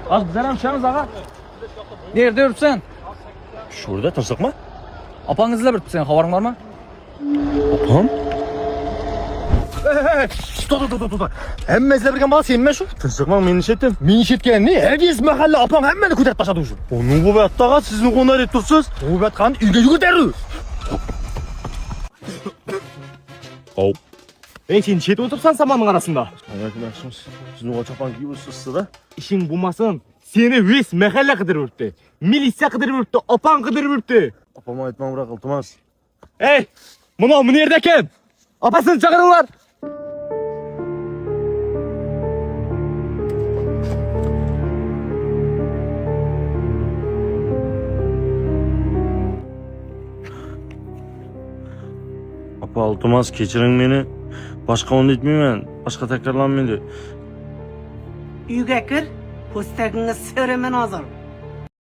Az bizler hem çıkarız ağa. Nerede yürütsen? Şurada tırsak mı? Apanızla bir senin havarın var mı? Apam? Dur. Hemmezle birgen bana seninme şu. Tırsak mı meni işettim. Meni işetken ne? Herkes mahalle apam hemmeni kudet başladı şu. Onun bu beyatta sizin konular ettirsiniz. Bu beyatkan ilge yürü derri. Hop. Ben sen çet otursan samanın arasında. Aleykümselam. Sizin o çapan gibi ısısı da. İşin bulmasın. Seni ves mahalle kıdırıp örttü. Milisiya kıdırıp örttü. Apan kıdırıp örttü. Apama etmem bırak Altımas. Hey! Bu nerede kim? Apasını çağırırlar. Apa Altımas keçirin beni. Başka onu etmeyeyim ben. Başka tekrarlanmaydı. Uyga kir, po'stagingga so'raman hozir.